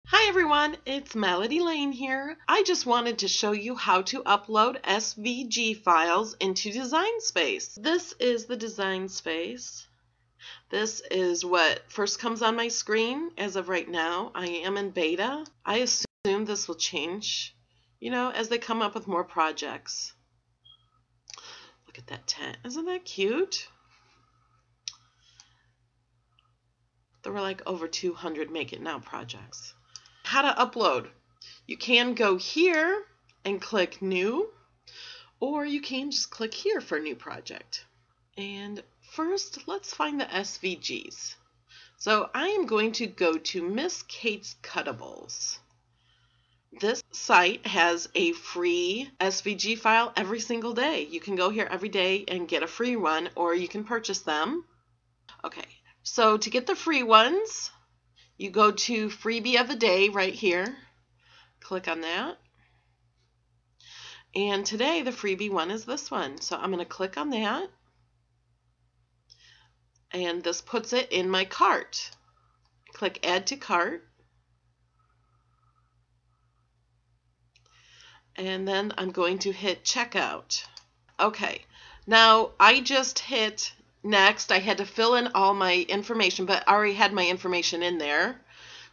Hi everyone, it's Melody Lane here. I just wanted to show you how to upload SVG files into Design Space. This is the Design Space. This is what first comes on my screen as of right now. I am in beta. I assume this will change, as they come up with more projects. Look at that tent. Isn't that cute? There were like over 200 Make It Now projects. How to upload. You can go here and click New, or you can just click here for New Project. And first, let's find the SVGs. So I am going to go to Miss Kate's Cuttables. This site has a free SVG file every single day. You can go here every day and get a free one, or you can purchase them. Okay, so to get the free ones, you go to Freebie of the Day right here. Click on that. And today the freebie one is this one. So I'm going to click on that. And this puts it in my cart. Click Add to Cart. And then I'm going to hit Checkout. Okay, now I just hit Next. I had to fill in all my information, but I already had my information in there.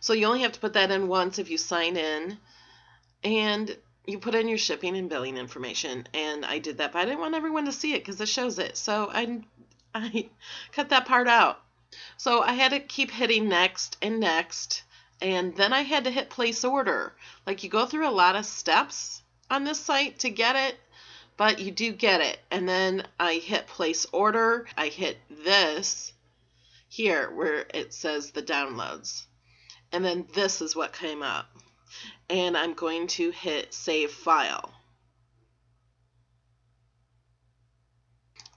So you only have to put that in once if you sign in. And you put in your shipping and billing information. And I did that, but I didn't want everyone to see it because it shows it. So I cut that part out. So I had to keep hitting Next and Next. And then I had to hit Place Order. Like, you go through a lot of steps on this site to get it, but you do get it. And then I hit Place Order. I hit this here where it says the downloads. And then this is what came up. And I'm going to hit Save File.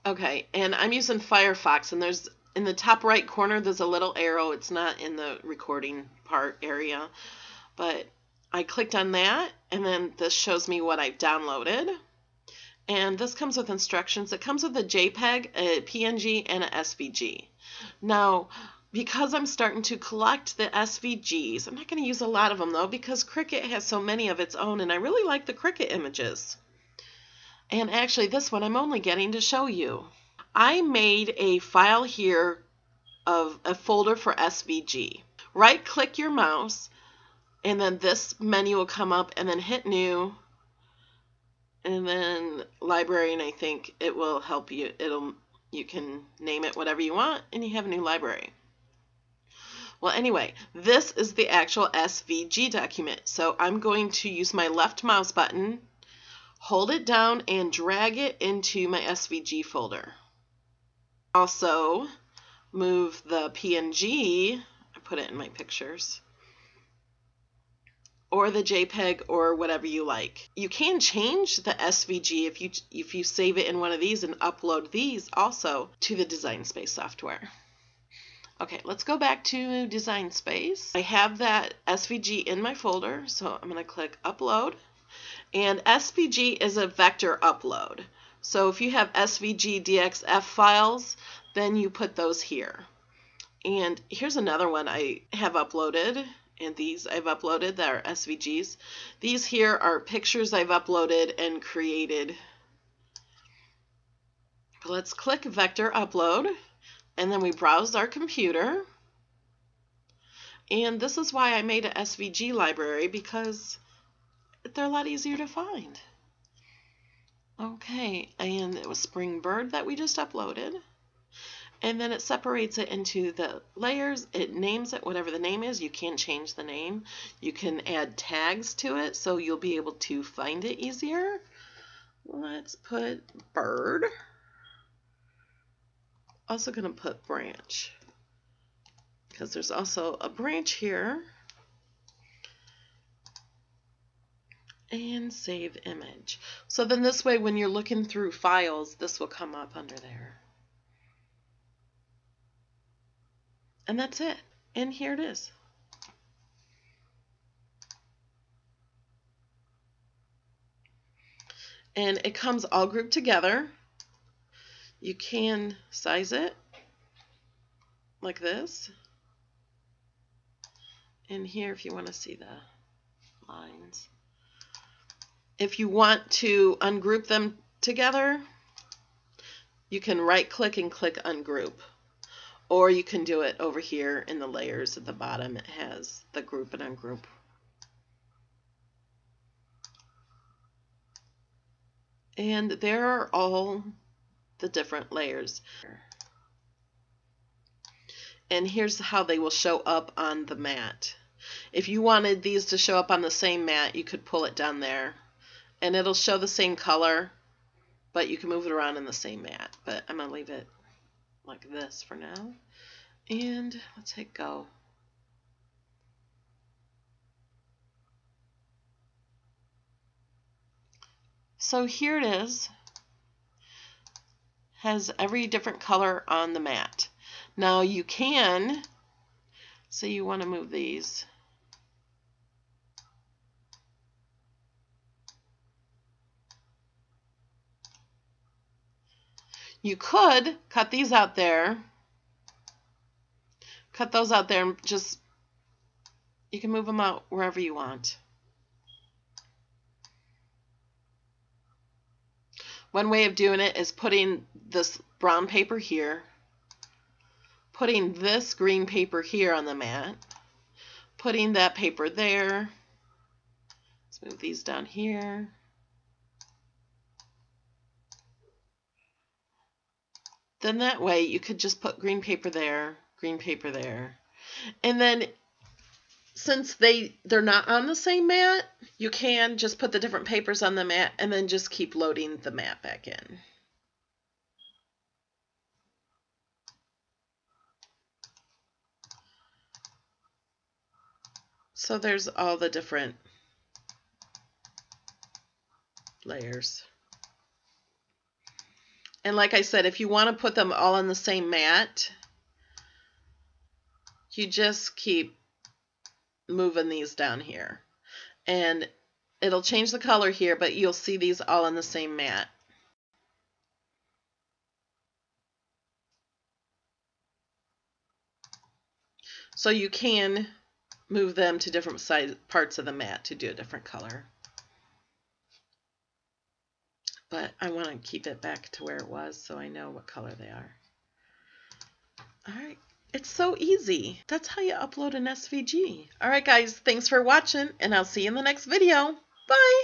Okay, and I'm using Firefox, and there's in the top right corner there's a little arrow. It's not in the recording part area, but I clicked on that, and then this shows me what I've downloaded. And this comes with instructions. It comes with a JPEG, a PNG, and a SVG. Now, because I'm starting to collect the SVGs, I'm not going to use a lot of them though, because Cricut has so many of its own, and I really like the Cricut images. And actually this one I'm only getting to show you. I made a file here of a folder for SVG. Right click your mouse, and then this menu will come up, and then hit New, and then Library, and I think it will help you. You can name it whatever you want, and you have a new library. Well, anyway, this is the actual SVG document. So I'm going to use my left mouse button, hold it down, and drag it into my SVG folder. Also, move the PNG, I put it in my pictures, or the JPEG, or whatever you like. You can change the SVG if you save it in one of these and upload these also to the Design Space software. Okay, let's go back to Design Space. I have that SVG in my folder, so I'm going to click Upload. And SVG is a vector upload. So if you have SVG DXF files, then you put those here. And here's another one I have uploaded, and these I've uploaded that are SVGs. These here are pictures I've uploaded and created. But let's click Vector Upload. And then we browse our computer. And this is why I made an SVG library, because they're a lot easier to find. Okay, and it was Spring Bird that we just uploaded. And then it separates it into the layers. It names it whatever the name is. You can change the name. You can add tags to it so you'll be able to find it easier. Let's put bird. Also going to put branch, because there's also a branch here. And save image. So then this way, when you're looking through files, this will come up under there. And that's it. And here it is. And it comes all grouped together. You can size it like this. in here if you want to see the lines. If you want to ungroup them together, you can right click and click ungroup. Or you can do it over here in the layers at the bottom. It has the group and ungroup. And there are all the different layers. And here's how they will show up on the mat. If you wanted these to show up on the same mat, you could pull it down there. And it'll show the same color, but you can move it around in the same mat. But I'm going to leave it like this for now. And let's hit go. So here it is. Has every different color on the mat. Now you can, say you want to move these. You could cut these out there, cut those out there, and just, you can move them out wherever you want. One way of doing it is putting this brown paper here, putting this green paper here on the mat, putting that paper there. Let's move these down here. Then that way you could just put green paper there, and then since they're not on the same mat, you can just put the different papers on the mat and then just keep loading the mat back in. So there's all the different layers. And like I said, if you want to put them all on the same mat, you just keep moving these down here. And it'll change the color here, but you'll see these all on the same mat. So you can move them to different parts of the mat to do a different color. But I want to keep it back to where it was so I know what color they are. Alright, it's so easy. That's how you upload an SVG. Alright guys, thanks for watching, and I'll see you in the next video. Bye!